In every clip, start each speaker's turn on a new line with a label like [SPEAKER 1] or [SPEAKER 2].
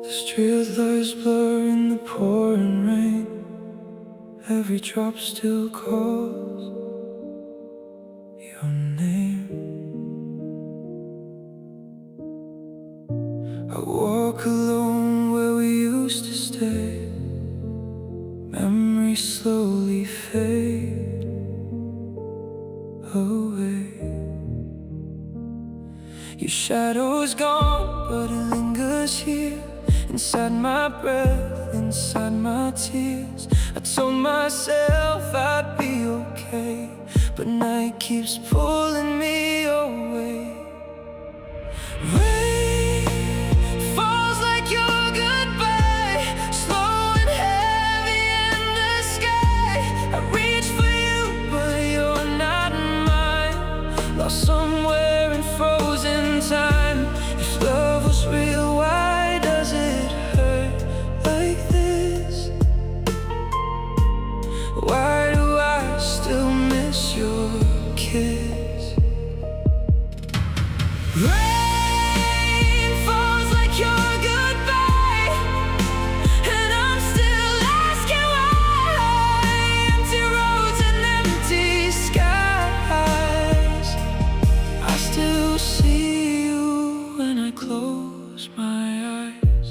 [SPEAKER 1] The street lights blur in the pouring rain. Every drop still calls your name. I walk alone where we used to stay. Memories slowly fade away. Your shadow's gone, but it lingers here. Inside my breath, inside my tears. I told myself I'd be okay, but night keeps pulling me away. Rain falls like your goodbye, slow and heavy in the sky. I reach for you, but you're not mine. Lost somewhere in frozen time. If love was real, why does it hurt like this? Why do I still miss your kiss? Rain falls like your goodbye, and I'm still asking why. Empty roads and empty skies. I still see you when I close my eyes.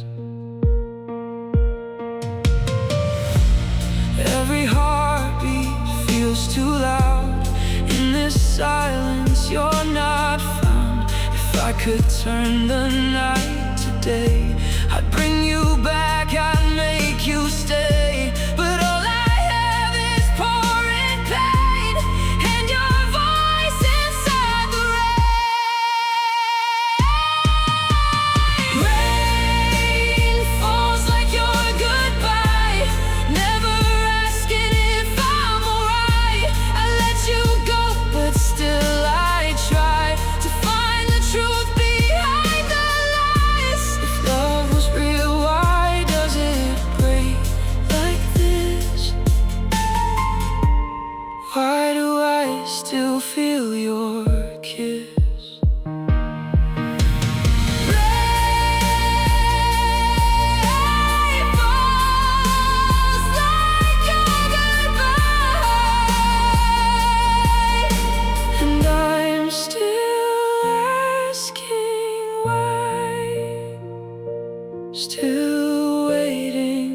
[SPEAKER 1] Every heartbeat feels too loud. In this silence you're not found. If I could turn the night to day, I'd bring you back, I'd make you stay. But all I have is pouring pain, and your voice inside the rain. Rain falls like your goodbye, never asking if I'm alright. I let you go, but still I try to find the truth behind the lies. If love was real, why does it break like this? Why do I still feel your kiss? Rain falls like your goodbye, and I'm still asking why. Still waiting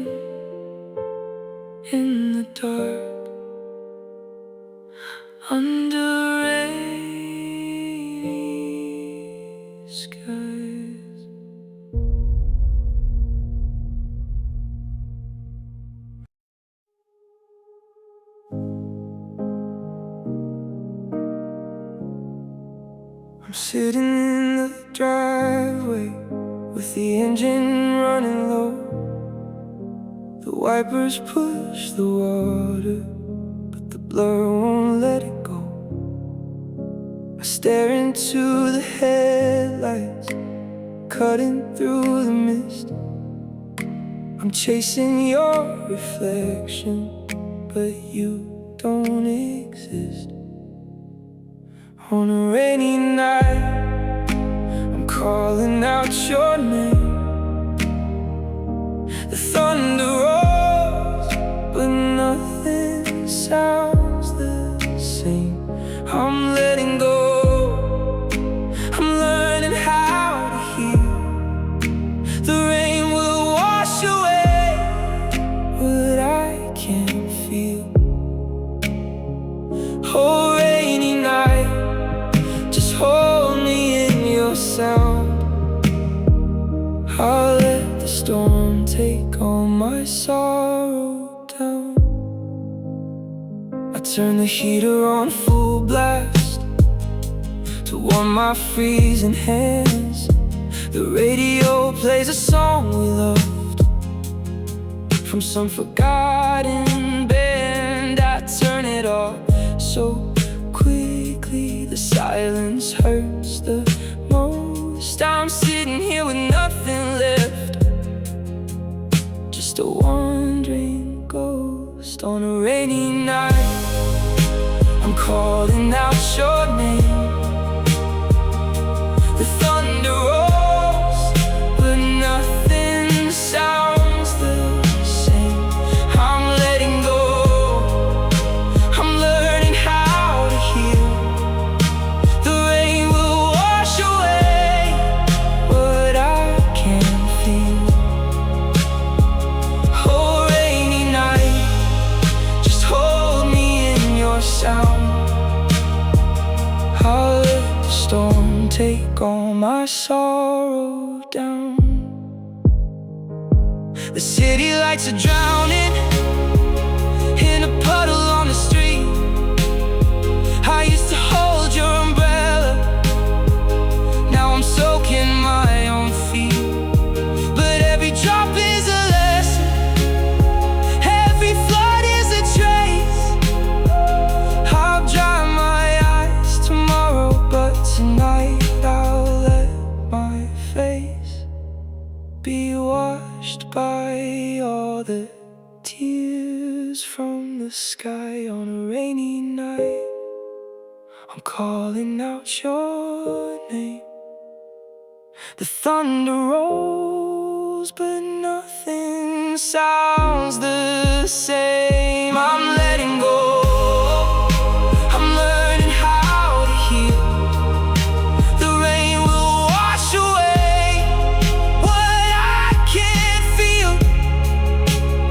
[SPEAKER 1] in the dark under rainy skies. I'm sitting in the driveway with the engine running low. The wipers push the water, but the blur won't let it go. I stare into the headlights, cutting through the mist. I'm chasing your reflection, but you don't exist. On a rainy night, I'm calling out your name. The thunder rolls, but nothing sounds the same. I'm letting go, I'm learning how to hear. The rain will wash away what I can't feel. Oh, rainy night, just hold me in your sound. I'll let the storm take all my sorrow down. I turn the heater on full blast to warm my freezing hands. The radio plays a song we loved from some forgotten band. I turn it off so quickly, the silence hurts the most. I'm sitting here with nothing left, just a wandering ghost. On a rainy night, I'm calling out your name. The thunder rolls, but nothing my sorrow down. The city lights are drowning in a puddle on the street. I used to hold your umbrella, now I'm soaking my own feet. But every drop is a lesson, every flood is a trace. I'll dry my eyes tomorrow, but tonight I'll let my face be washed by all the tears from the sky. On a rainy night, I'm calling out your name. The thunder rolls, but nothing sounds the same. I'm letting go, I'm learning how to heal. The rain will wash away what I can't feel.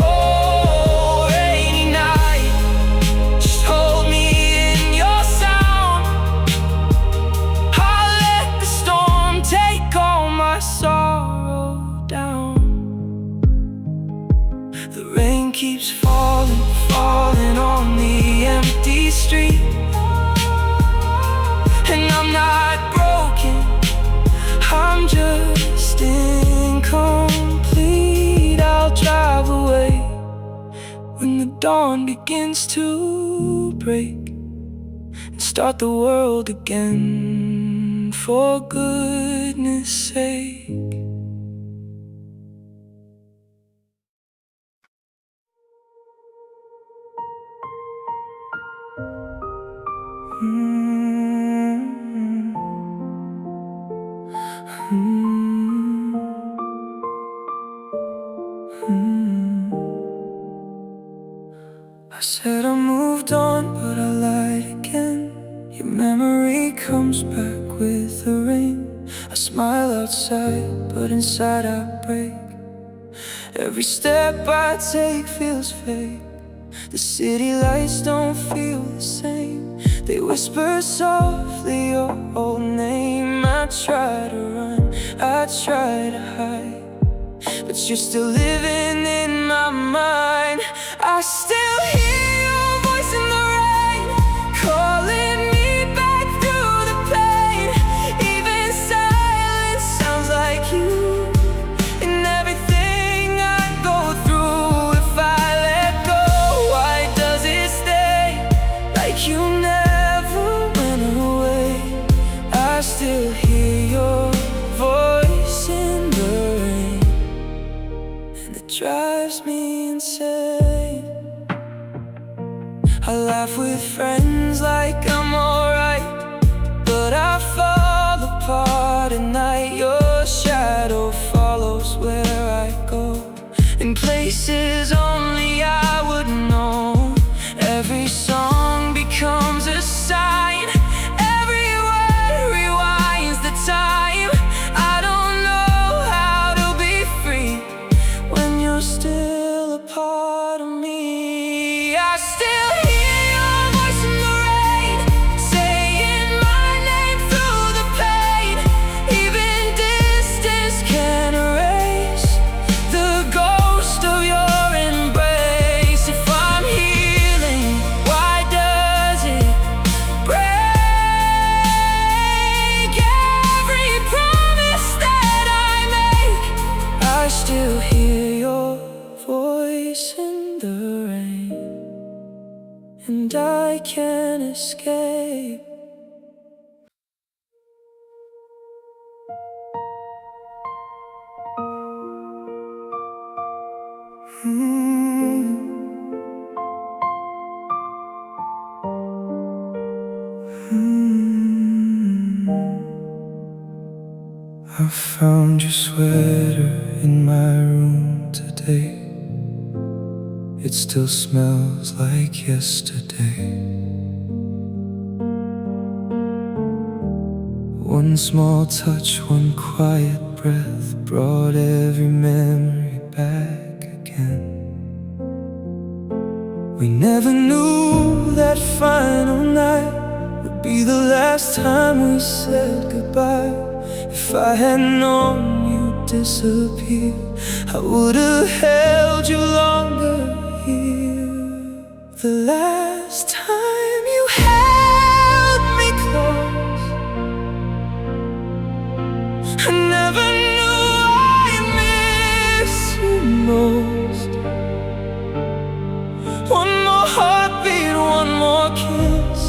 [SPEAKER 1] Oh, rainy night, just hold me in your sound. I'll let the storm take all my sorrow down. The rain keeps falling, falling on the empty street. And I'm not broken, I'm just incomplete. I'll drive away when the dawn begins to break, and start the world again, for goodness sake. I said I moved on, but I lied again. Your memory comes back with the rain. I smile outside, but inside I break. Every step I take feels fake. The city lights don't feel the same. They whisper softly your old name. I try to run, I try to hide, but you're still living in my mind. I still hear your voice in the rain, calling me back through the pain. Even silence sounds like you. And everything I go through, if I let go, why does it stay like you never went away? I still hear your voice in the rain, and it drives me insane. I laugh with friends like I'm alright, but I fall apart at night. Your shadow follows where I go, in places only I would know. Every song becomes a sign, every word rewinds the time. I don't know how to be free when you're still a part of me. I still hear your voice in the rain, saying my name through the pain. Even distance can erase the ghost of your embrace. If I'm healing, why does it break? Every promise that I make, I still hear your voice in the rain, and I can't escape. I found your sweater in my room today. It still smells like yesterday. One small touch, one quiet breath brought every memory back again. We never knew that final night would be the last time we said goodbye. If I had known you'd disappear, I would've held you longer here. The last time you held me close, I never knew I miss you most. One more heartbeat, one more kiss.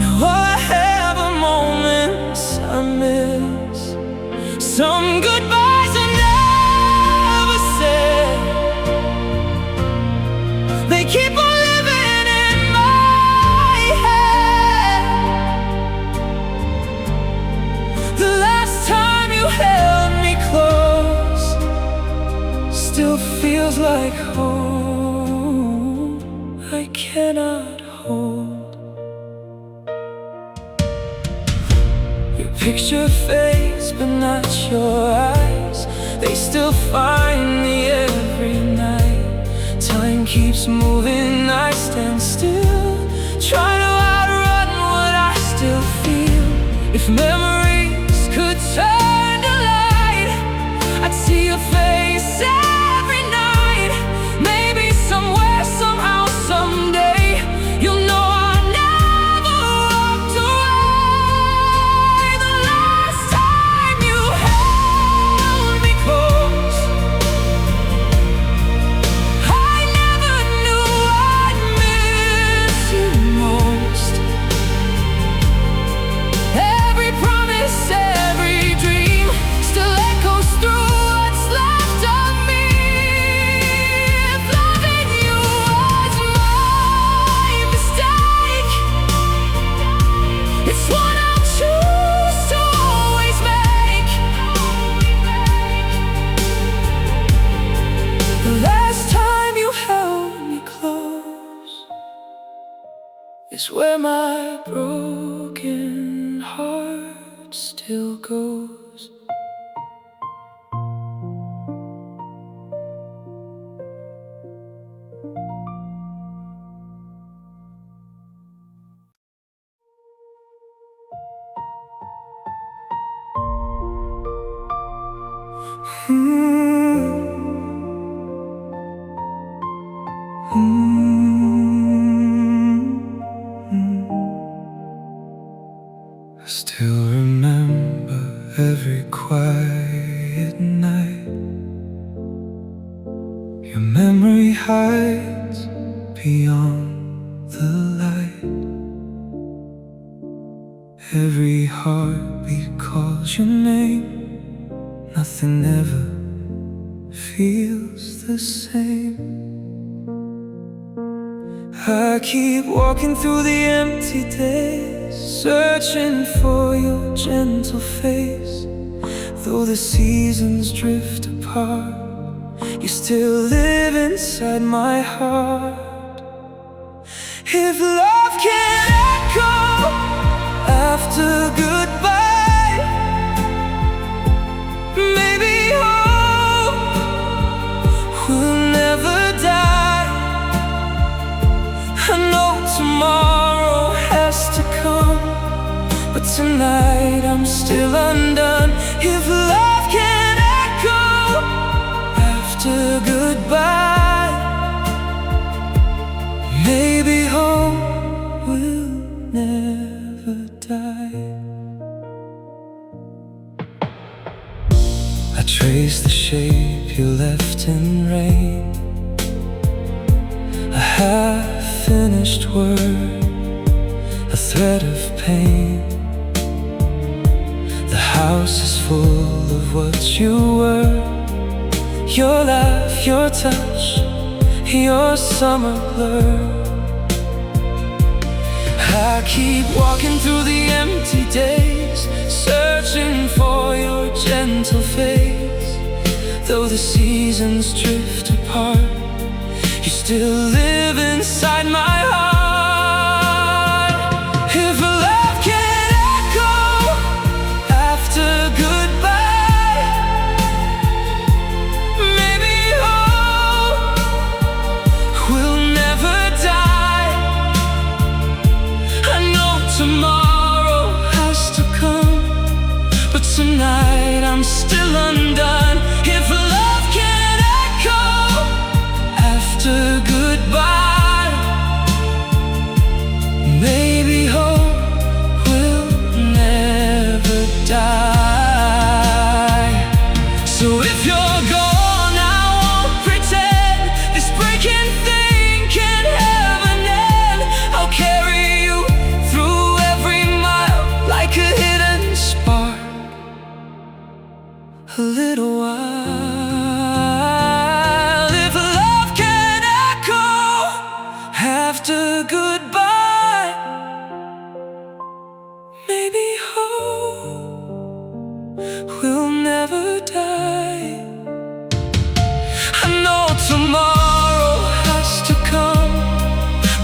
[SPEAKER 1] Now I have a moments I miss. Some goodbyes are never said, they keep on living in my head. The last time you held me close still feels like home. I cannot hold your picture face, but not your eyes. They still find me every night. Time keeps moving, I stand still, trying to outrun what I still feel. If memories could turn to light, I'd see your face every night. Maybe somewhere, somehow, someday, you'll know I never walked away. The last time you held me close, I never knew I'd miss you most. Every promise, every dream still echoes through what's left of me. If loving you was my mistake, it's one I'll choose to always make. The last time you held me close is where my broken heart still goes. I still remember every quiet night. Your memory hides beyond the light. Every heartbeat calls your name. Nothing ever feels the same. I keep walking through the empty days, searching for your gentle face. Though the seasons drift apart, you still live inside my heart. If love can echo after goodbye, maybe hope will never die. I know tomorrow has to come, but tonight I'm still undone. If love can echo after goodbye, maybe hope will never die. I trace the shape you left in rain, a half-finished word, a thread of pain. The house is full of what you were, your laugh, your touch, your summer blur. I keep walking through the empty days, searching for your gentle face. Though the seasons drift apart, you still live inside my heart. If love can echo after goodbye, maybe hope will never die. I know tomorrow has to come, but tonight little while. If love can echo after goodbye, maybe hope will never die. I know tomorrow has to come,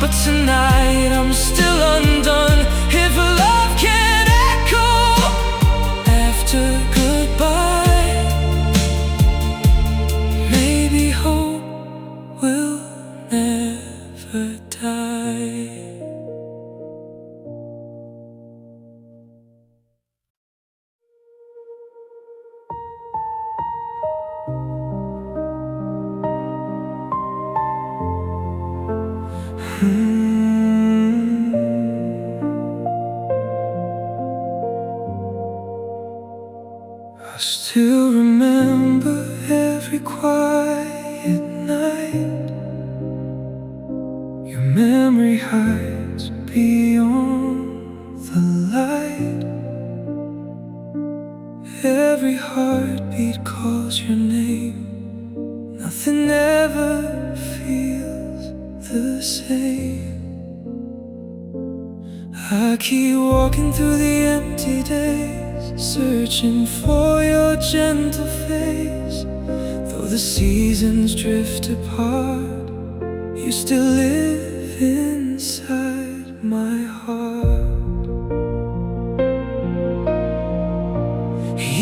[SPEAKER 1] but tonight I'm still undone. If love can echo after goodbye, maybe hope will never die. I still remember every quiet night. Your memory hides beyond the light. Every heartbeat calls your name. Nothing ever feels the same. I keep walking through the empty days, searching for your gentle face. Though the seasons drift apart, you still live inside my heart.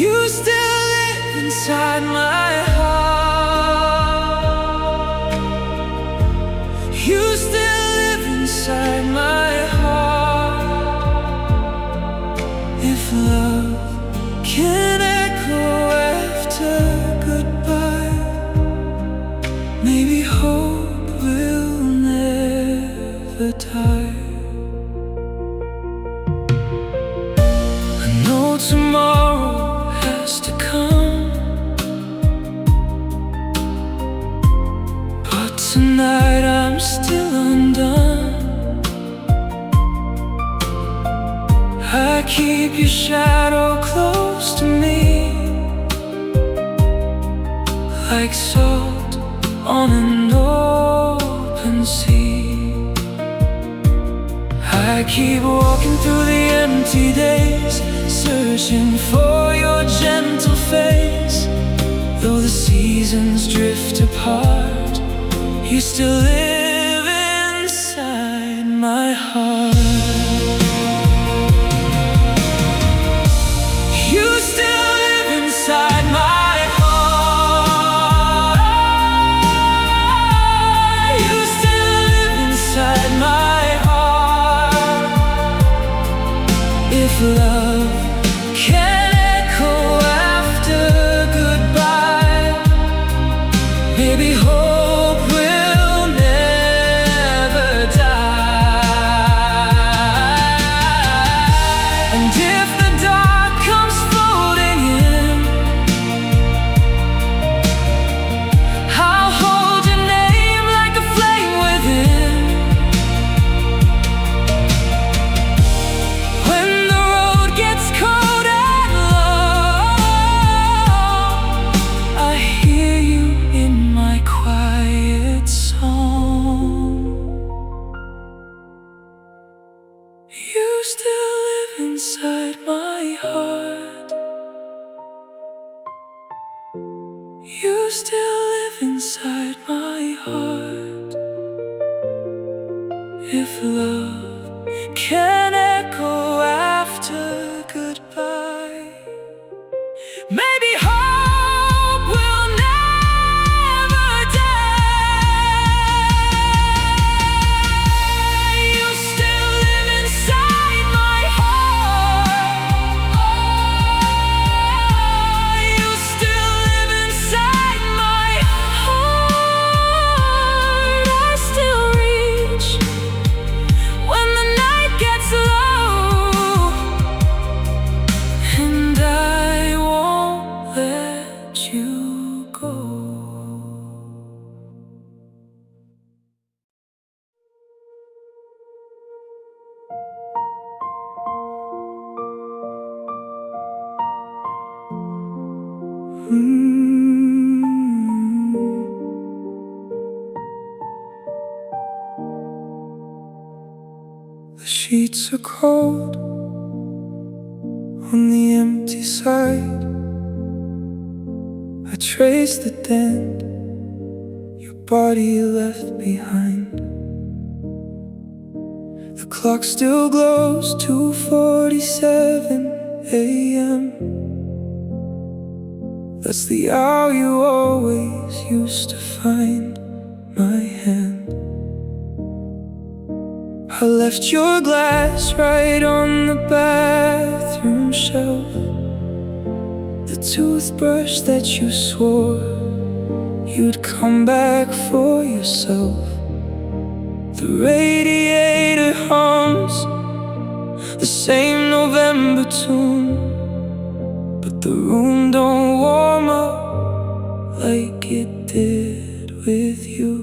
[SPEAKER 1] You still live inside my heart. You still live inside my heart. If love can echo after goodbye, maybe hope will never die. I know tomorrow has to come, but tonight I'm still undone. I keep your shadow close to me, like salt on an open sea. I keep walking through the empty days, searching for your gentle face. Though the seasons drift apart, you still live inside my heart. You still live inside my heart. You still live inside my heart. If love can echo after goodbye, maybe hope will never die. And if the dark comes floating in, I'll hold your name like a flame within. When the road gets cold and long, I hear you in my quiet song. You still live inside my heart. You still live inside my heart. If love can echo after goodbye, maybe hope will never die. You still live inside my heart. You still live inside my heart. I still reach when the night gets low, and I won't let The sheets are cold on the empty side. I trace the dent your body left behind. The clock still glows, 2:47 a.m. That's the hour you always used to find my hand. I left your glass right on the bathroom shelf, the toothbrush that you swore you'd come back for yourself. The radiator hums the same November tune, but the room don't warm up like it did with you.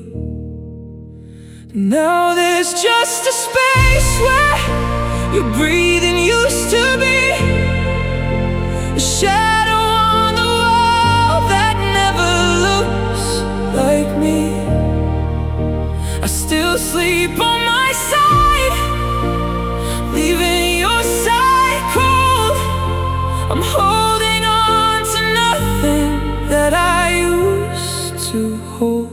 [SPEAKER 1] Now there's just a space where your breathing used to be, a shadow on the wall that never looks like me. I still sleep on my side, leaving your side cold. I'm holding on to nothing that I used to hold.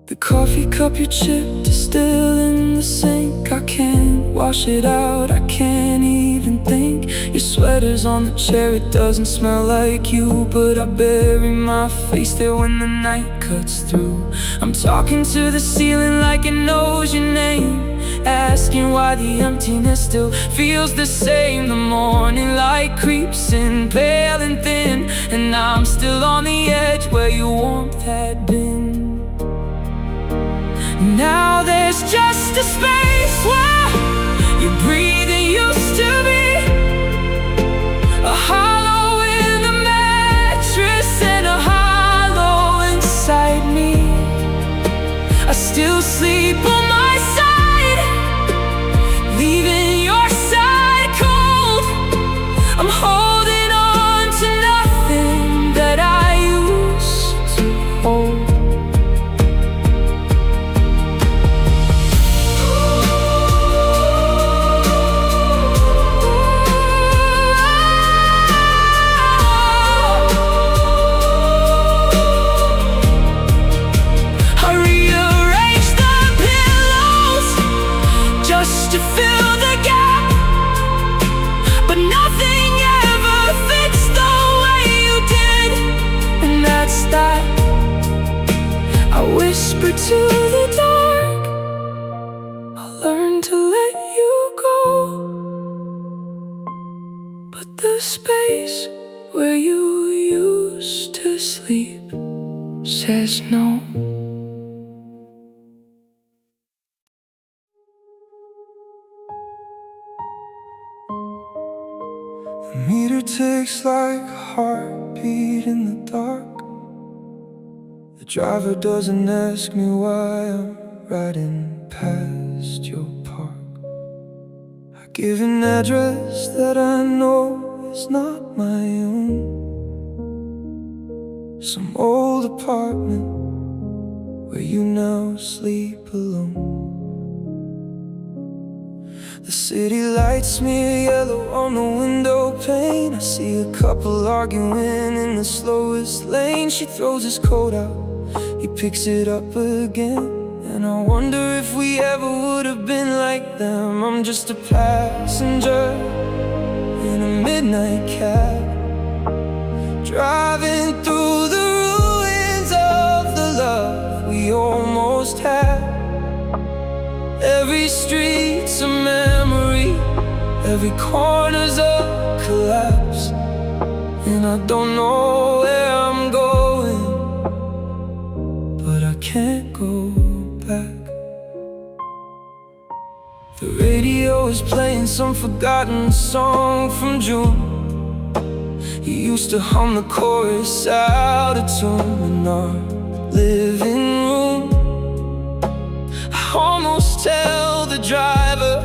[SPEAKER 1] The coffee cup you chipped is still in the sink. I can't wash it out, I can't even think. Your sweater's on the chair, it doesn't smell like you, but I bury my face there when the night cuts through. I'm talking to the ceiling like it knows your name, asking why the emptiness still feels the same. The morning light creeps in, pale and thin, and I'm still on the edge where your warmth had been. Now there's just a space where your breathing used to be, a hollow in the mattress and a hollow inside me. I still sleep on my side, leaving your side cold. I'm holding on to nothing that I used to hold. To fill the gap, but nothing ever fits the way you did. And that's that. I whisper to the dark, I'll learn to let you go, but the space where you used to sleep says no. The meter ticks like a heartbeat in the dark. The driver doesn't ask me why I'm riding past your park. I give an address that I know is not my own, some old apartment where you now sleep alone. The city lights me yellow on the window pane. I see a couple arguing in the slowest lane. She throws his coat out, he picks it up again, and I wonder if we ever would have been like them. I'm just a passenger in a midnight cab, driving through the ruins of the love we almost had. Every street's a memory, every corner's a collapse, and I don't know where I'm going, but I can't go back. The radio is playing some forgotten song from June. He used to hum the chorus out of tune in our living room. I almost tell the driver,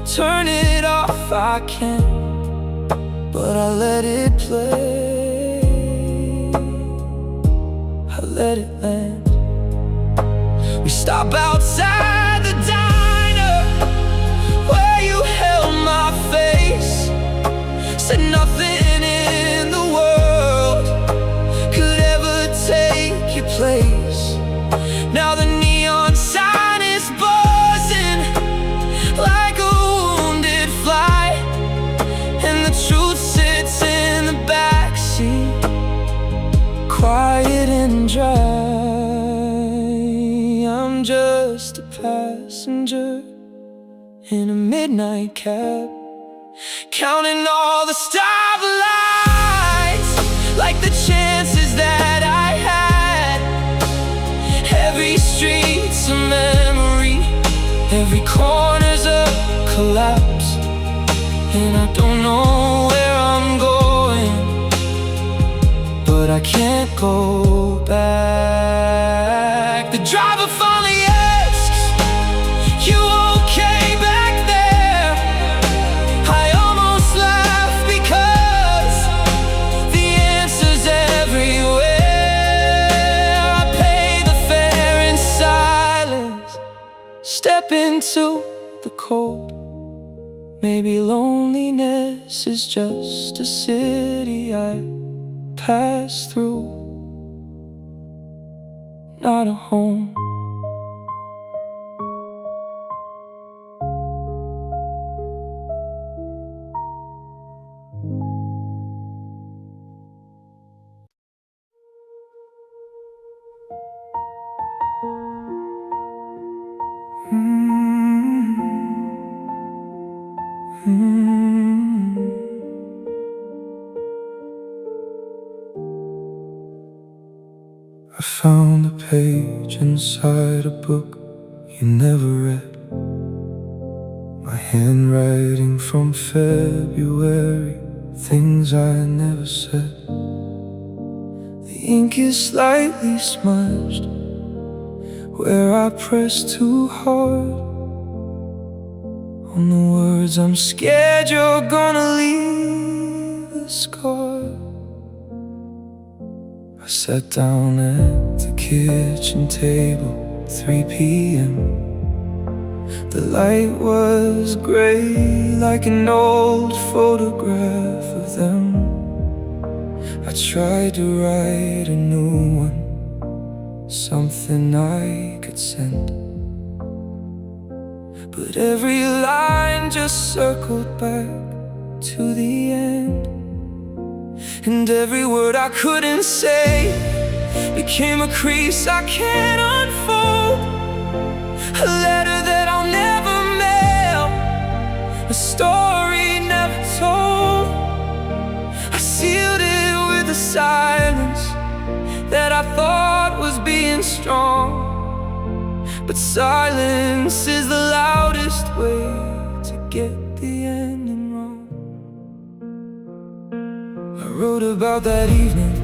[SPEAKER 1] turn it off, I can't. but I let it play. I let it land. We stop outside the diner where you held my face. Said nothing in the world could ever take your place. Now the neon sign is buzzing like a wounded fly, and the truth sits in the backseat, quiet and dry. I'm just a passenger in a midnight cab, counting all the starlights, like the chances that I had. Every street's a memory, every corner's a collapse, and I don't know where I'm going, but I can't go back. The driver finally asks, "You okay back there?" I almost laugh because the answer's everywhere. I pay the fare in silence, step into the cold. Maybe loneliness is just a city I pass through, not a home. I found a page inside a book you never read, my handwriting from February, things I never said. The ink is slightly smudged where I pressed too hard on the words I'm scared you're gonna leave a scar. I sat down at the kitchen table, 3 p.m. The light was gray like an old photograph of them. I tried to write a new one, something I could send, but every line just circled back to the end. And every word I couldn't say became a crease I can't unfold. A letter that I'll never mail, a story never told. I sealed it with a silence that I thought was being strong, but silence is the loudest way to get the ending wrong. I wrote about that evening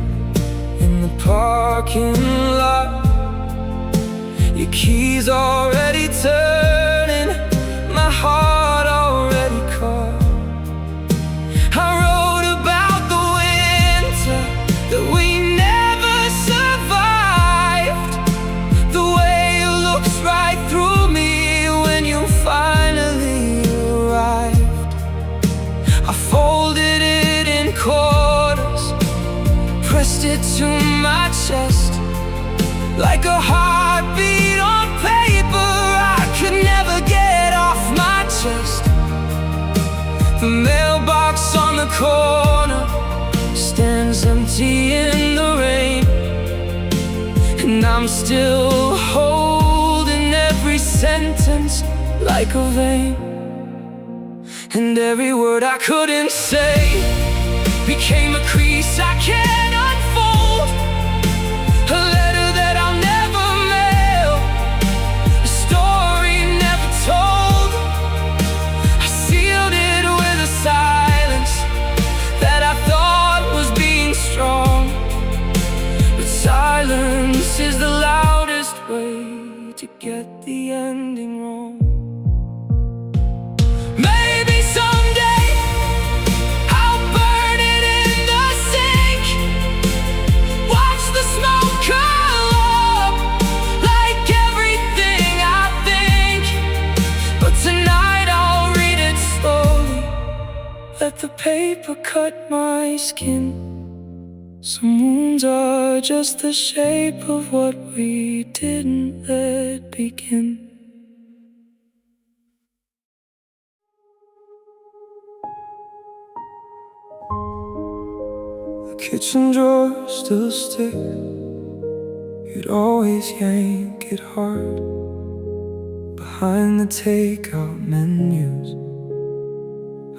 [SPEAKER 1] in the parking lot, your keys already turning, my heart already caught. I wrote about the winter that we never survived, the way you looked right through me when you finally arrived. I folded it in quarters, pressed it to my chest like a heartbeat on paper I could never get off my chest. The mailbox on the corner stands empty in the rain, and I'm still holding every sentence like a vein. And every word I couldn't say became a crease I can't unfold. A letter that I'll never mail, a story never told. I sealed it with a silence that I thought was being strong, but silence is the loudest way to get the ending wrong. Maybe someday I'll burn or cut my skin. Some wounds are just the shape of what we didn't let begin. The kitchen drawer still sticks. You'd always yank it hard. Behind the takeout menus,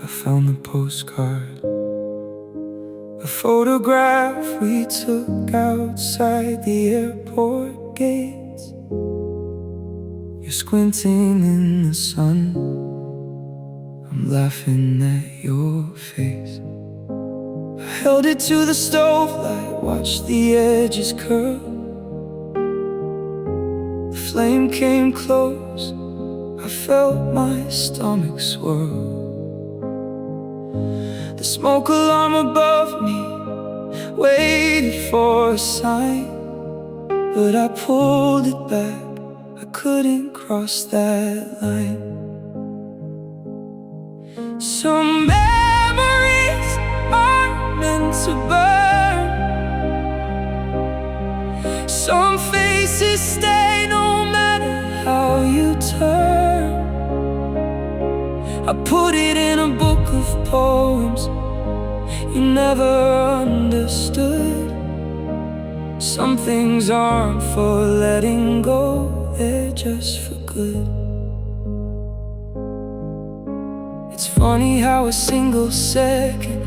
[SPEAKER 1] I found the postcard, a photograph we took outside the airport gates. You're squinting in the sun, I'm laughing at your face. I held it to the stove light, watched the edges curl. The flame came close, I felt my stomach swirl. The smoke alarm above me waited for a sign, but I pulled it back, I couldn't cross that line. Some memories are meant to burn. Some faces stay no matter how you turn. I put it in a book of poems you never understood. Some things aren't for letting go, they're just for good. It's funny how a single second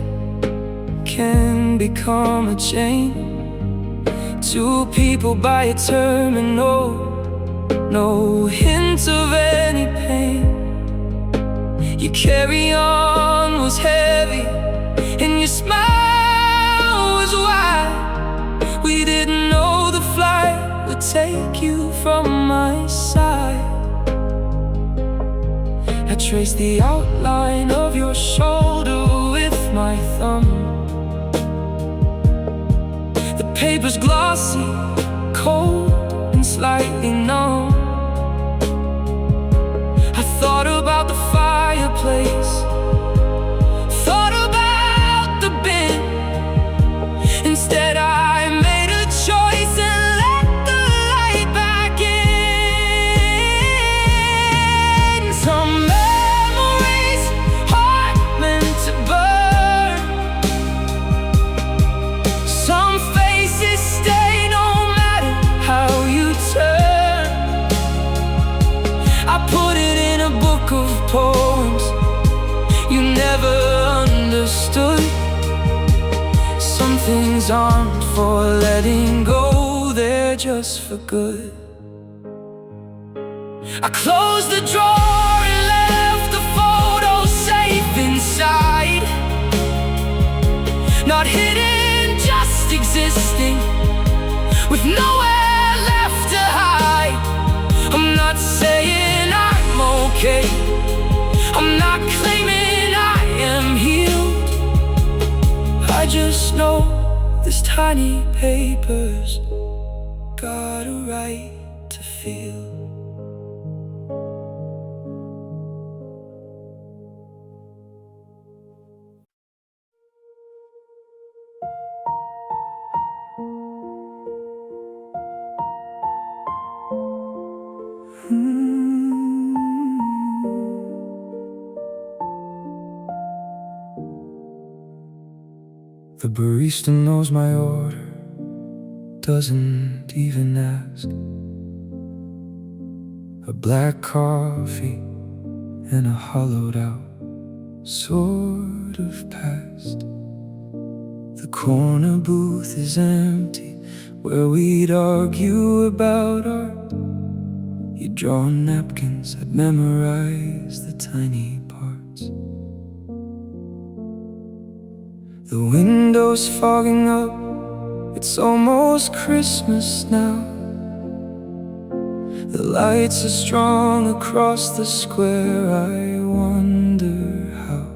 [SPEAKER 1] can become a chain. Two people by a terminal, no hint of any pain. Your carry-on was heavy and your smile was wide. We didn't know the flight would take you from my side. I traced the outline of your shoulder with my thumb. The paper's glossy, cold and slightly numb. I thought about the fireplace, thought about the bin. Instead I made a choice and let the light back in. Some memories are meant to burn. Some faces stay no matter how you turn. I put it in a book of poems you never understood. Some things aren't for letting go, they're just for good. I closed the drawer and left the photo safe inside. Not hidden, just existing, with nowhere left to hide. I'm not saying I'm okay, I'm not claiming I am healed. I just know this tiny paper's got a right to feel. The barista knows my order, doesn't even ask. A black coffee and a hollowed out sort of past. The corner booth is empty, where we'd argue about art. You'd draw on napkins, I'd memorize the tiny parts. The window's fogging up, it's almost Christmas now. The lights are strong across the square, I wonder how.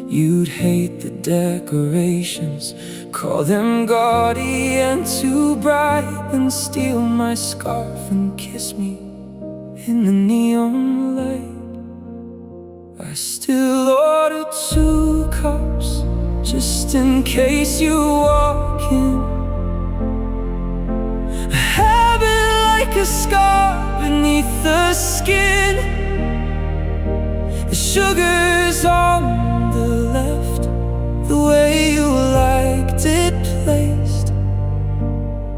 [SPEAKER 1] You'd hate the decorations, call them gaudy and too bright, and steal my scarf and kiss me in the neon light. I I still order 2 cups, just in case you walk in. A habit like a scar beneath the skin. The sugar's on the left, the way you liked it placed.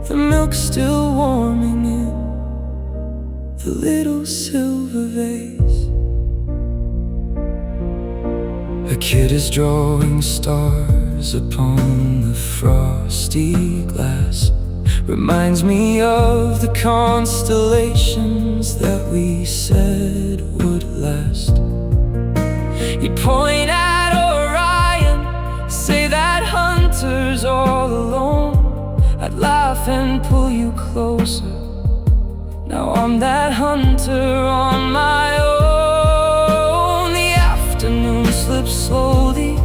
[SPEAKER 1] The milk's still warming in the little silver vase. A kid is drawing stars upon the frosty glass. Reminds me of the constellations that we said would last. He'd point at Orion, say that hunter's all alone. I'd laugh and pull you closer. Now I'm that hunter on my own. The afternoon slips slowly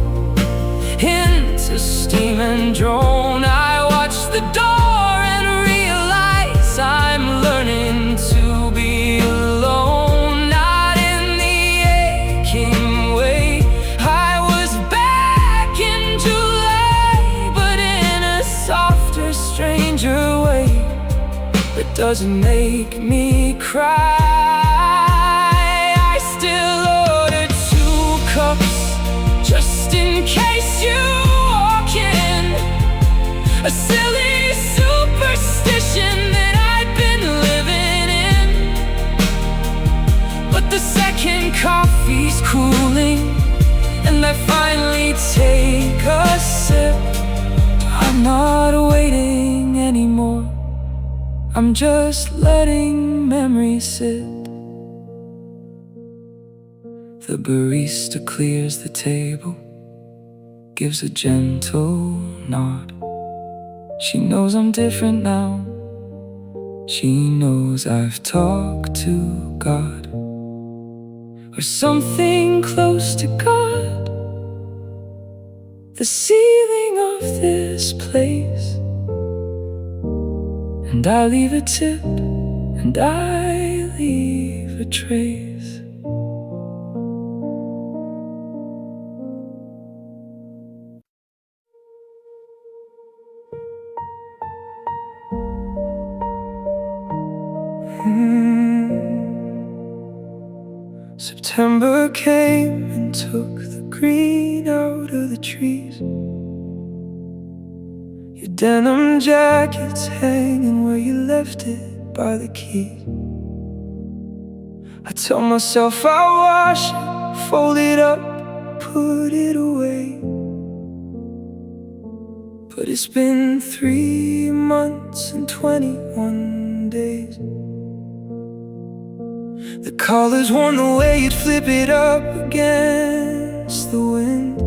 [SPEAKER 1] into steam and drone. I watch the door and realize I'm learning to be alone. Not in the aching way I was back in July, but in a softer, stranger way that doesn't make me cry. I still order 2 cups, just in case you walk in. A silly superstition that I'd been living in. But the second coffee's cooling and I finally take a sip, I'm not waiting anymore, I'm just letting memories sit. The barista clears the table, gives a gentle nod. She knows I'm different now. She knows I've talked to God, or something close to God. The ceiling of this place, and I leave a tip, and I leave a trace. September came and took the green out of the trees. Your denim jacket's hanging where you left it by the keys. I tell myself I'll wash it, fold it up, put it away. But it's been 3 months and 21 days. The collar's worn the way you'd flip it up against the wind.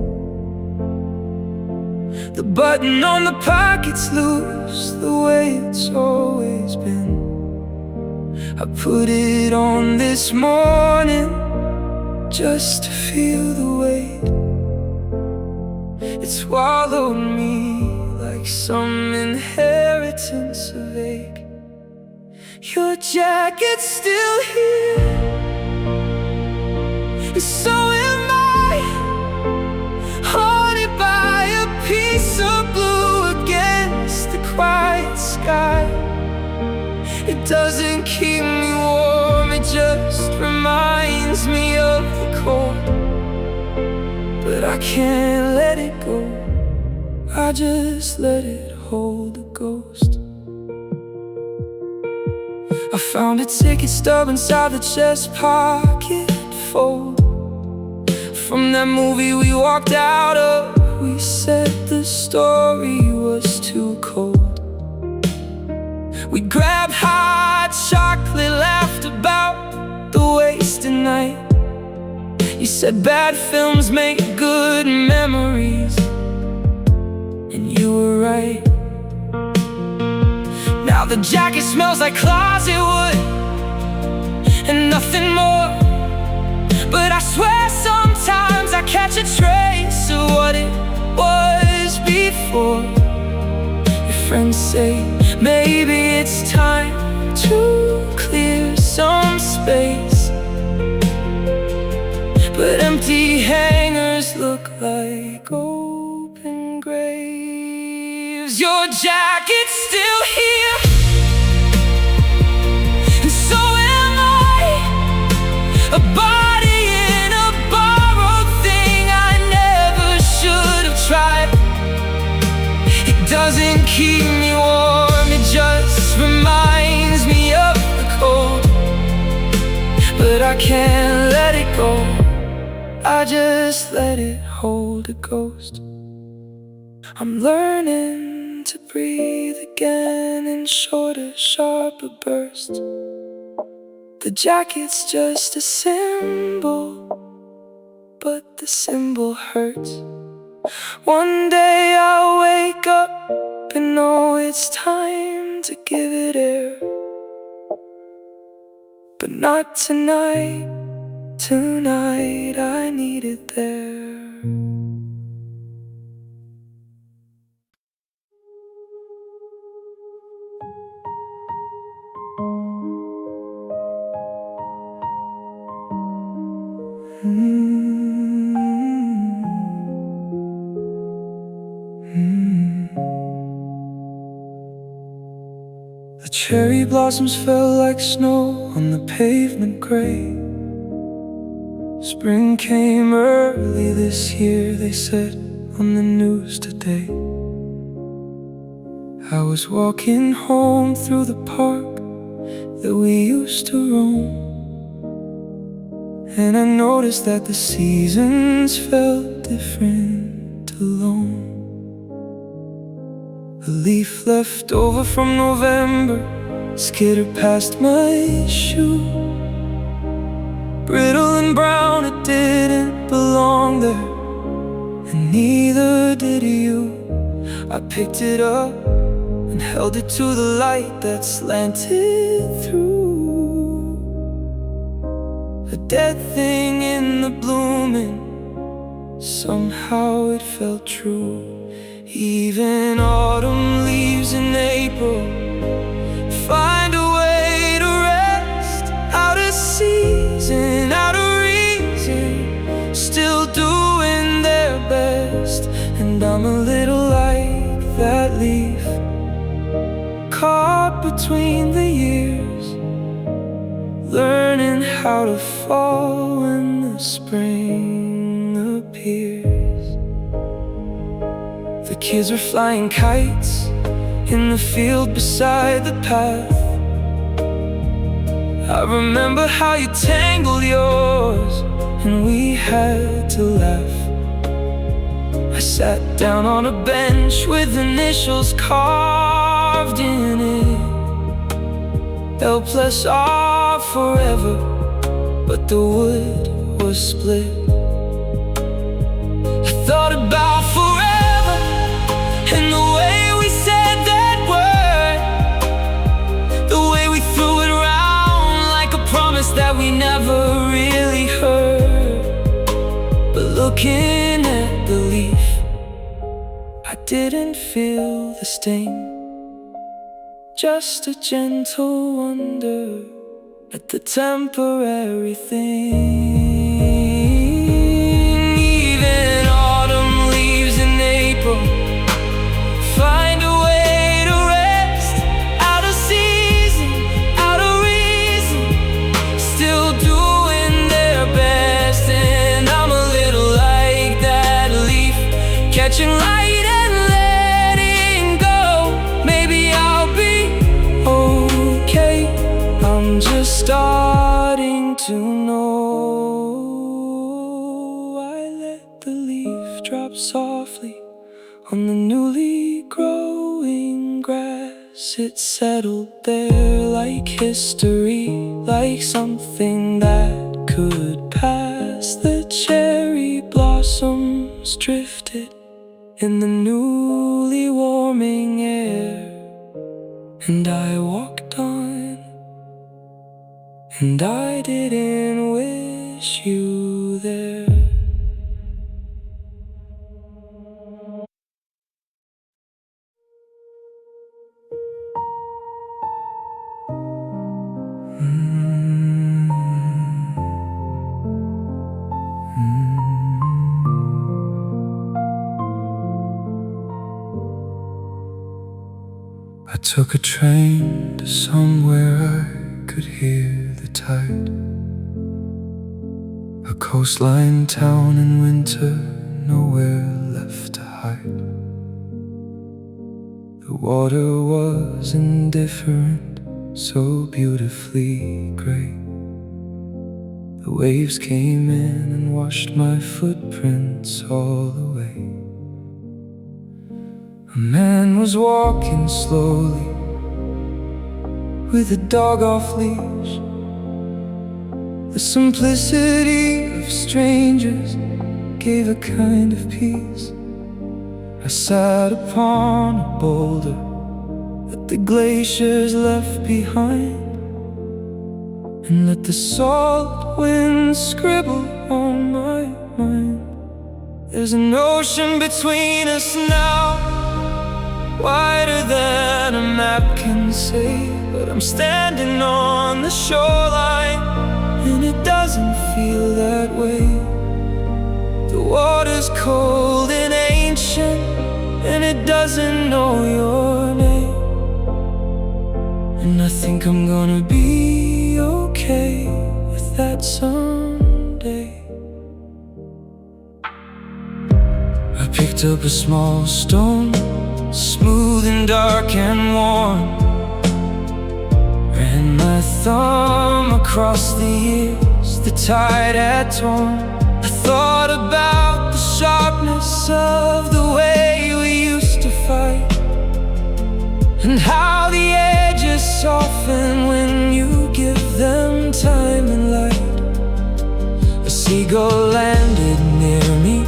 [SPEAKER 1] The button on the pocket's loose, the way it's always been. I put it on this morning just to feel the weight. It swallowed me like some inheritance of ache. Your jacket's still here, and so am I, haunted by a piece of blue against the quiet sky. It doesn't keep me warm, it just reminds me of the cold. But I can't let it go, I just let it hold a ghost. I found a ticket stub inside the chest pocket fold. From that movie we walked out of, we said the story was too cold. We grabbed hot chocolate, laughed about the wasted night. You said bad films make good memories, and you were right. Now the jacket smells like closet wood and nothing more. But I swear sometimes I catch a trace of what it was before. Your friends say maybe it's time to clear some space. but empty hangars look like open graves. Your jacket's still here, and so am I, a body in a borrowed thing I never should have tried. It doesn't keep me warm, it just reminds me of the cold, but I can't let it go. I just let it hold a ghost. I'm learning to breathe again in shorter, sharper bursts. The jacket's just a symbol, but the symbol hurts. One day I'll wake up and know it's time to give it air, but not tonight. Tonight I need it there. The cherry blossoms fell like snow on the pavement gray. Spring came early this year, they said on the news today. I was walking home through the park that we used to roam, and I noticed that the seasons felt different alone. A leaf left over from November skittered past my shoe, brittle and brown, it didn't belong there, and neither did you. I picked it up and held it to the light that slanted through. A dead thing in the blooming, somehow it felt true. Even autumn leaves in April find a way to rest, out of season, out of reason, still doing their best. And I'm a little like that leaf, caught between the years, learning how to fall when the spring appears. The kids were flying kites in the field beside the path. I remember how you tangled yours, and we had to laugh. I sat down on a bench with initials carved in it, helpless are forever, but the wood was split. I thought about forever and the way we said that word, the way we threw it around like a promise that we never really heard. But looking at the leaf, I didn't feel the sting, just a gentle wonder at the temporary thing. Even autumn leaves in April find a way to rest, out of season, out of reason, still doing their best. And I'm a little like that leaf, catching light and letting go. Maybe I'll be okay, I'm just starting to know. I let the leaf drop softly on the newly growing grass. It settled there like history, like something that could pass. The cherry blossoms drifted in the newly warming air, and I walked on, and I didn't wish you there. I took a train to somewhere I could hear the tide. A coastline town in winter, nowhere left to hide. The water was indifferent, so beautifully grey. The waves came in and washed my footprints all away. A man was walking slowly with a dog off leash. The simplicity of strangers gave a kind of peace. I sat upon a boulder that the glaciers left behind, and let the salt wind scribble on my mind. There's an ocean between us now, wider than a map can say, but I'm standing on the shoreline, and it doesn't feel that way. The water's cold and ancient, and it doesn't know your name. And I think I'm gonna be okay with that someday. I picked up a small stone, smooth and dark and warm, ran my thumb across the years the tide had torn. I thought about the sharpness of the way we used to fight, and how the edges soften when you give them time and light. A seagull landed near me,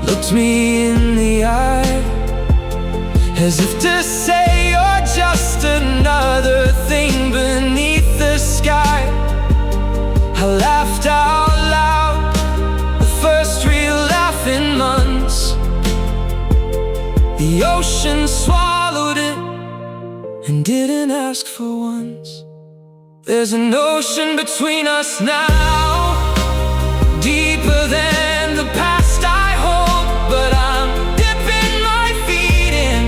[SPEAKER 1] looked me in the eye, as if to say you're just another thing beneath the sky. I laughed out loud, the first real laugh in months. The ocean swallowed it and didn't ask for once. There's an ocean between us now, deeper than the past I hold, but I'm dipping my feet in,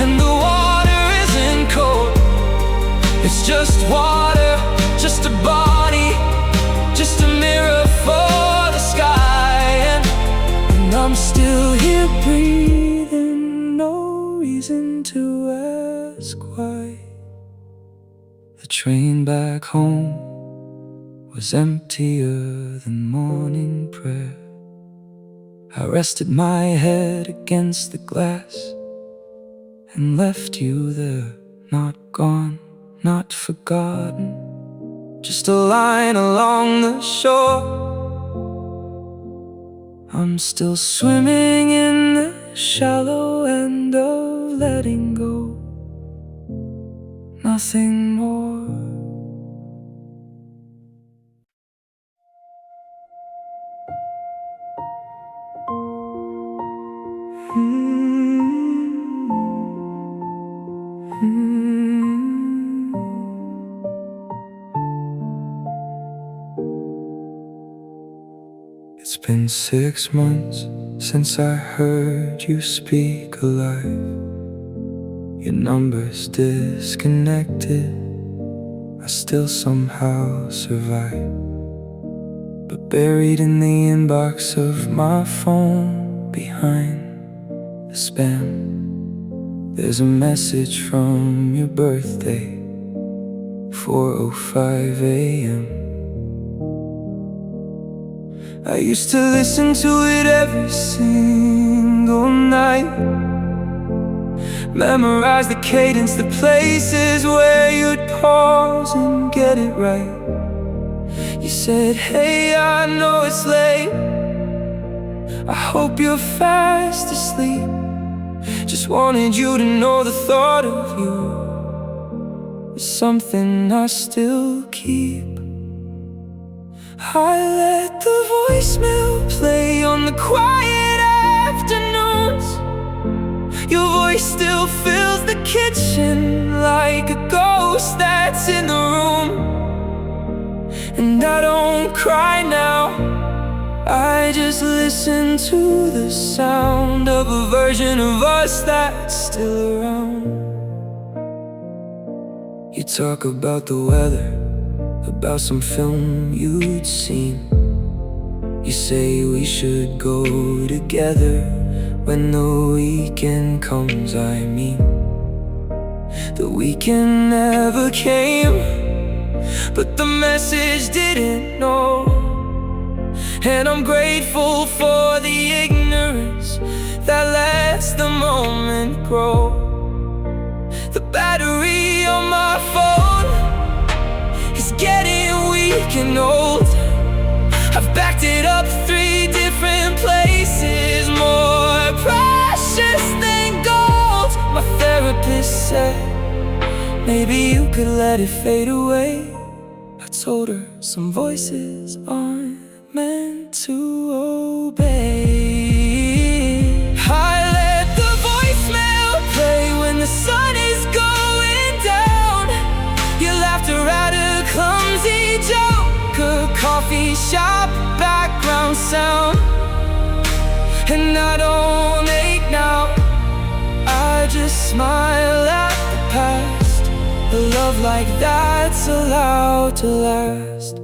[SPEAKER 1] and the water isn't cold. It's just water, just a body, just a mirror for the sky. And I'm still here breathing, no reason to ask why. The train back home was emptier than morning prayer. I rested my head against the glass and left you there, not gone, not forgotten, just a line along the shore. I'm still swimming in the shallow end of letting go, nothing more. It's been 6 months since I heard you speak alive. Your number's disconnected, I still somehow survive. But buried in the inbox of my phone, behind the spam, there's a message from your birthday, 4:05 a.m. I used to listen to it every single night, memorize the cadence, the places where you'd pause and get it right. You said, hey, I know it's late, I hope you're fast asleep. Just wanted you to know the thought of you is something I still keep. I let the voicemail play on the quiet afternoons. Your voice still fills the kitchen like a ghost that's in the room. And I don't cry now, I just listen to the sound of a version of us that's still around. You talk about the weather, about some film you'd seen. You say we should go together when the weekend comes, I mean. The weekend never came, but the message didn't know. And I'm grateful for the ignorance that lets the moment grow. The battery on my phone is getting weak and old. I've backed it up 3 different places, more precious than gold. My therapist said, maybe you could let it fade away. I told her some voices aren't meant to obey. I let the voicemail play when the sun is going down. You laughed at a clumsy joke, a coffee shop background sound. And I don't ache now, I just smile at the past. A love like that's allowed to last.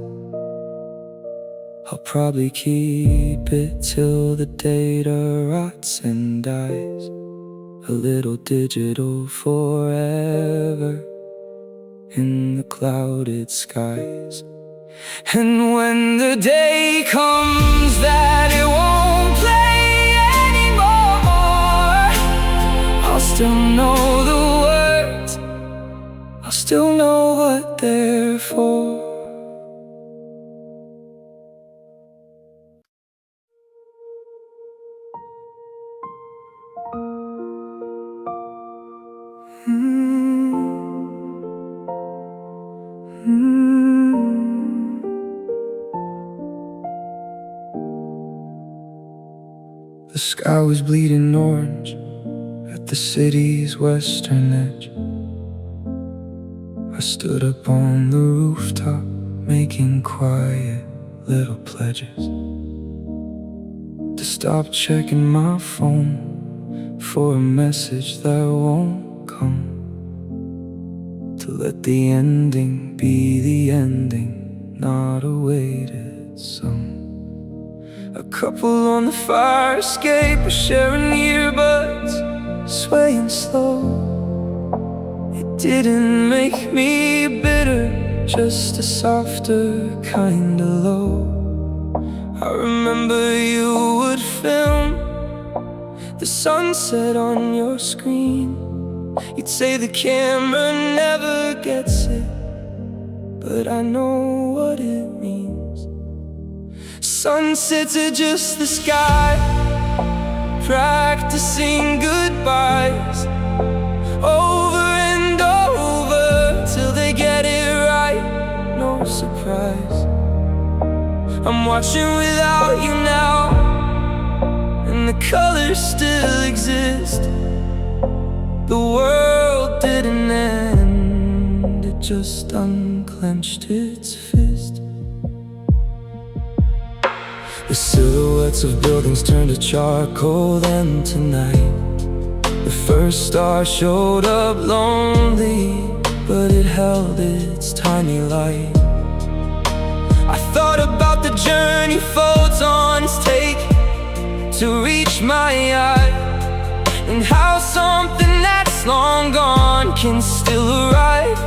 [SPEAKER 1] I'll probably keep it till the data rots and dies. A little digital forever in the clouded skies. And when the day comes that it won't play anymore, I'll still know the words, I'll still know what they're for. The sky was bleeding orange at the city's western edge. I stood up on the rooftop, making quiet little pledges to stop checking my phone for a message that won't come, to let the ending be the ending, not a weighted song. A couple on the fire escape were sharing earbuds, swaying slow. It didn't make me bitter, just a softer kind of low. I remember you would film the sunset on your screen. You'd say the camera never gets it, but I know what it means. Sunsets are just the sky, practicing goodbyes over and over till they get it right. No surprise, I'm watching without you now, and the colors still exist. The world didn't end, it just unclenched its fist. The silhouettes of buildings turned to charcoal. Then tonight, the first star showed up lonely, but it held its tiny light. I thought about the journey photons take to reach my eye, and how something that's long gone can still arrive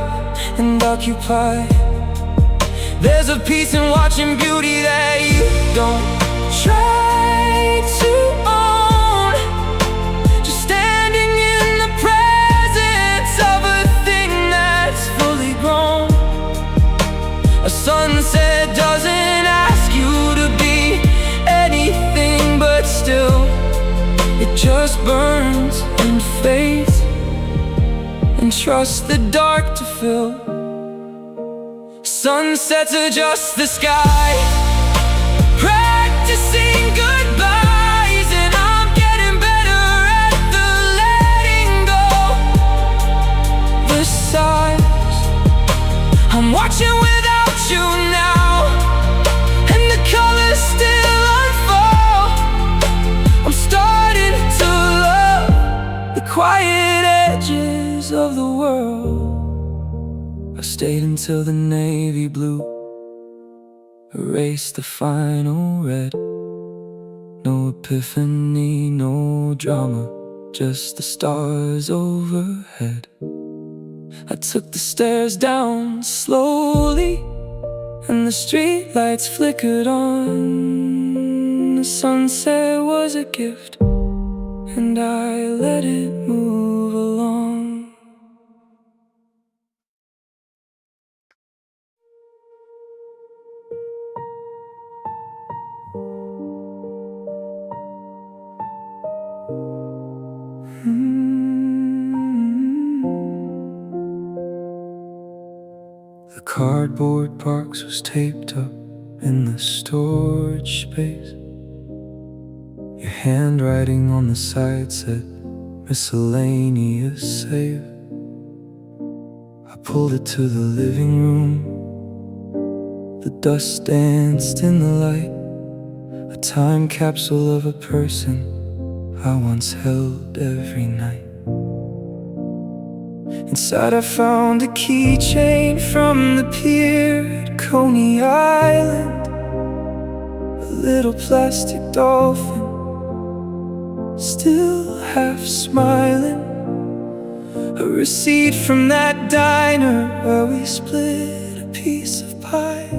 [SPEAKER 1] and occupy. There's a peace in watching beauty that you don't try to own, just standing in the presence of a thing that's fully grown. A sunset doesn't ask you to be anything, but still it just burns and fades, and trusts the dark to fill. Sunsets are just the sky, practicing goodbyes, and I'm getting better at the letting go. The sighs, I'm watching without you now, and the colors still unfold. I'm starting to love the quiet edges of the world. stayed until the navy blue erased the final red. No epiphany, no drama, just the stars overhead. I took the stairs down slowly, and the streetlights flickered on. The sunset was a gift, and I let it move along. The cardboard box was taped up in the storage space. Your handwriting on the side said miscellaneous save. I pulled it to the living room. The dust danced in the light, a time capsule of a person I once held every night. Inside I found a keychain from the pier at Coney Island, a little plastic dolphin, still half smiling, a receipt from that diner where we split a piece of pie,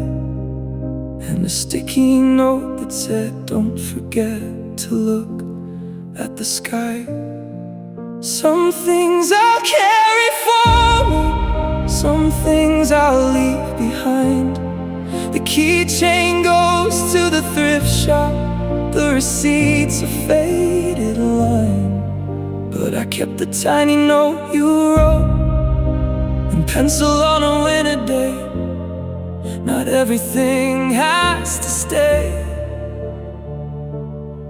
[SPEAKER 1] and a sticky note that said, "Don't forget to look at the sky." Some things I'll carry forward, some things I'll leave behind. The keychain goes to the thrift shop, the receipt's a faded line, but I kept the tiny note you wrote in pencil on a winter day. Not everything has to stay,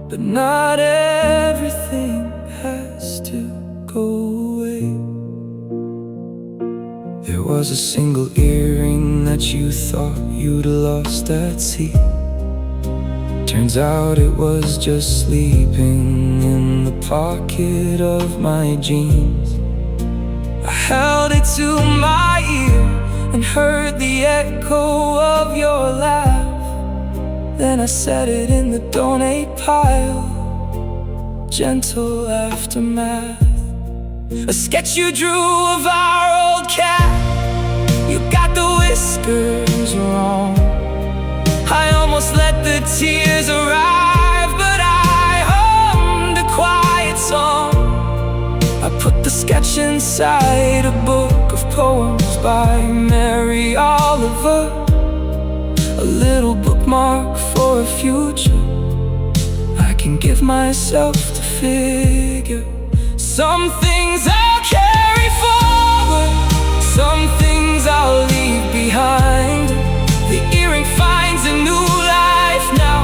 [SPEAKER 1] but not everything has to go away. There was a single earring that you thought you'd lost at sea. Turns out it was just sleeping in the pocket of my jeans. I held it to my ear and heard the echo of your laugh. Then I set it in the donate pile, gentle aftermath. A sketch you drew of our old cat. You got the whiskers wrong. I almost let the tears arrive, but I hummed a quiet song. I put the sketch inside a book of poems by Mary Oliver, a little bookmark for a future I can give myself to figure. Some things I'll carry forward, some things I'll leave behind. The earring finds a new life now,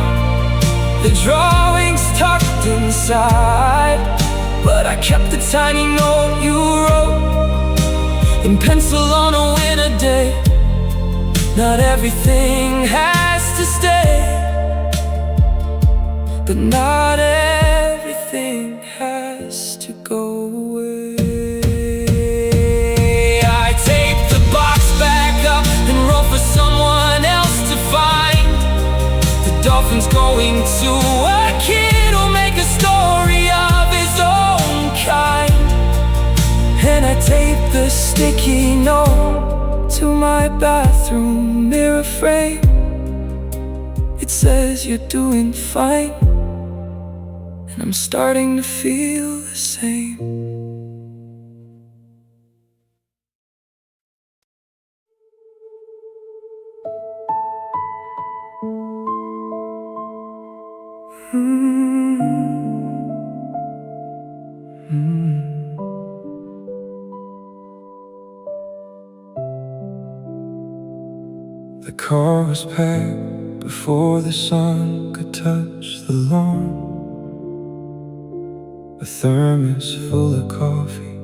[SPEAKER 1] the drawing's tucked inside, but I kept the tiny note you wrote in pencil on a winter day. Not everything has to stay, but not everything has to go away. I taped the box back up and wrote for someone else to find. The dolphin's going to a kid who'll make a story of his own kind. And I taped the sticky note to my bathroom mirror frame. It says you're doing fine, and I'm starting to feel the same. The car was packed before the sun could touch the lawn. A thermos full of coffee,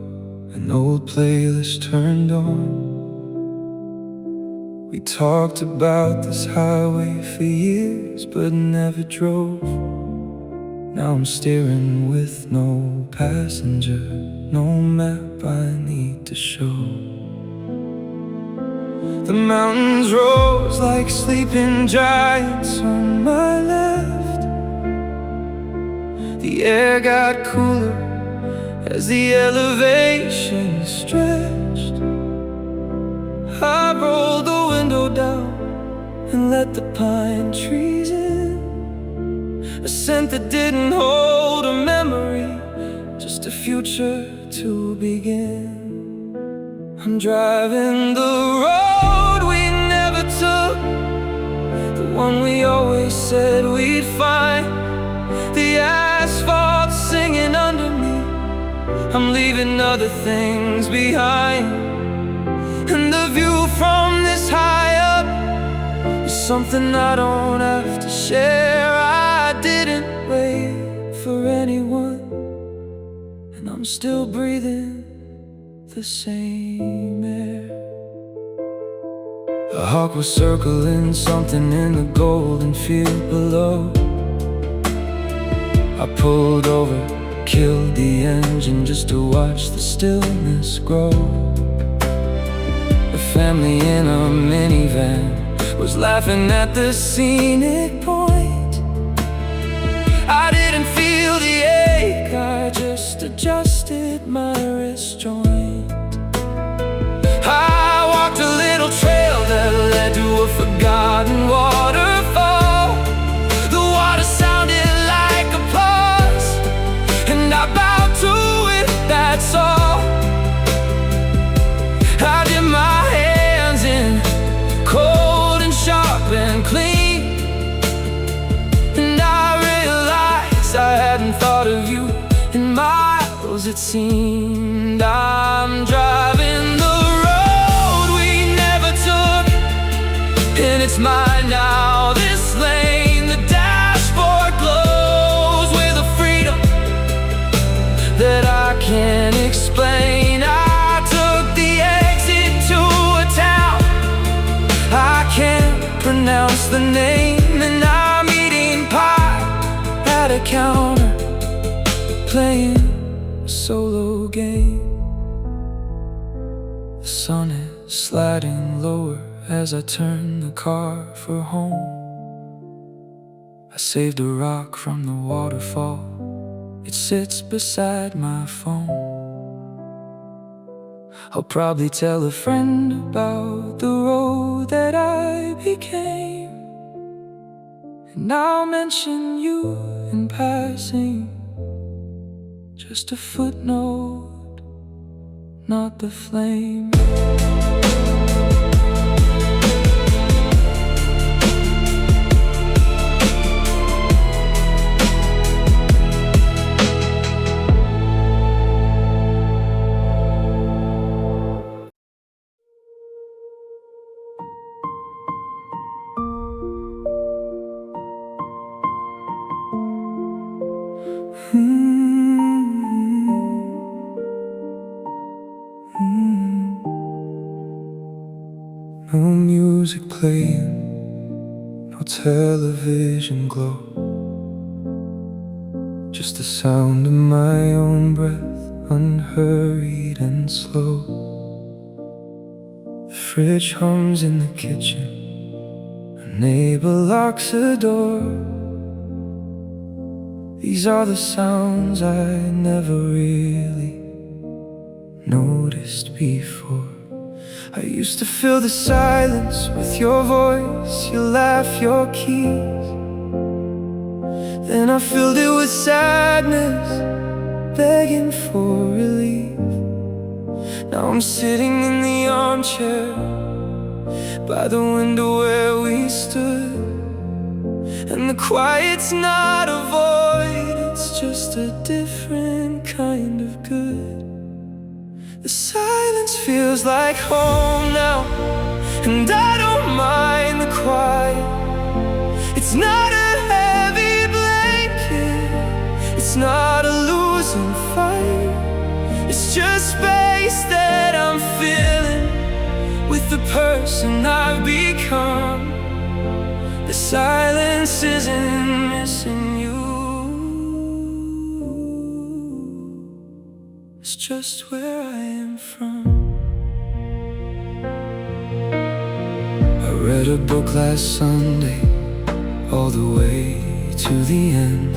[SPEAKER 1] an old playlist turned on. We talked about this highway for years, but never drove. Now I'm steering with no passenger, no map I need to show. The mountains rose like sleeping giants on my left. The air got cooler as the elevation stretched. I rolled the window down and let the pine trees in, a scent that didn't hold a memory, just a future to begin. I'm driving the road we never took, the one we always said we'd find. The asphalt singing under me, I'm leaving other things behind. And the view from this high up is something I don't have to share. I didn't wait for anyone, and I'm still breathing the same air. A hawk was circling something in the golden field below. I pulled over, killed the engine just to watch the stillness grow. The family in a minivan was laughing at the scenic point. I didn't feel the ache, I just adjusted my wrist joint. I walked a little trail that led to a forgotten waterfall. The water sounded like a pause, and I bowed to it, that's all. I did my hands in, cold and sharp and clean, and I realized I hadn't thought of you in miles, it seemed. I'm driving the road we never took, and it's mine now, this lane. The dashboard glows with a freedom that I can't explain. I took the exit to a town I can't pronounce the name, and I'm eating pie at a counter, playing a solo game. The sun is sliding lower as I turn the car for home. I saved a rock from the waterfall, it sits beside my phone. I'll probably tell a friend about the road that I became, and I'll mention you in passing, just a footnote, not the flame. No music playing, no television glow, just the sound of my own breath, unhurried and slow. The fridge hums in the kitchen, a neighbor locks a door. These are the sounds I never really noticed before. I used to fill the silence with your voice, your laugh, your keys. Then I filled it with sadness, begging for relief. Now I'm sitting in the armchair by the window where we stood, and the quiet's not a void, it's just a different kind of good. The silence feels like home now, and I don't mind the quiet. It's not a heavy blanket, it's not a losing fight. It's just space that I'm filling with the person I've become. The silence isn't missing you, it's just where I am from. read a book last Sunday, all the way to the end.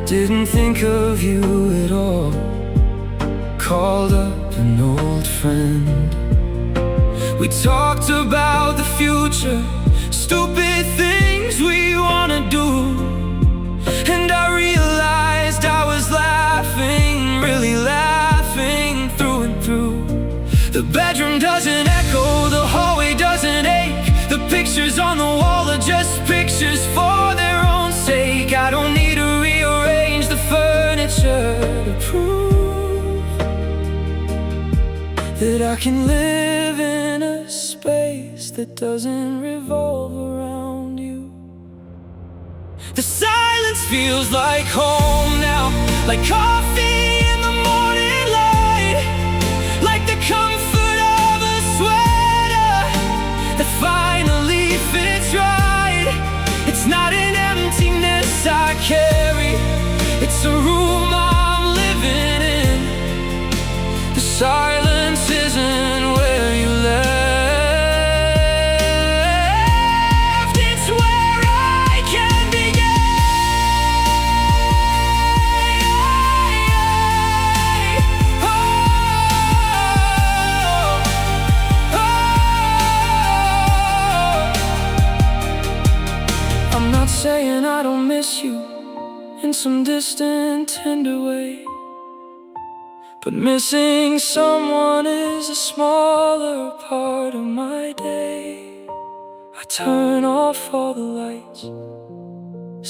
[SPEAKER 1] Didn't think of you at all. Called up an old friend. We talked about the future, stupid things we wanna do. And I realized I was laughing, really laughing through and through. The bedroom doesn't echo, the hallway doesn't ache. The pictures on the wall are just pictures for their own sake. I don't need to rearrange the furniture to prove that I can live in a space that doesn't revolve around you. The silence feels like home now, like coffee in the morning light, like the comfort of a sweater that finally fits right. It's not an emptiness I carry, it's a room I'm living in. The silence isn't where you left, it's where I can begin. I'm not saying I don't miss you in some distant, tender way, but missing someone is a smaller part of my day. I turn off all the lights,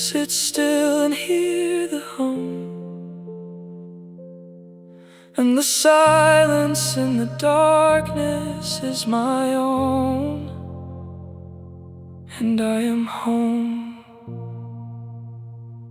[SPEAKER 1] sit still and hear the hum, and the silence in the darkness is my own, and I am home.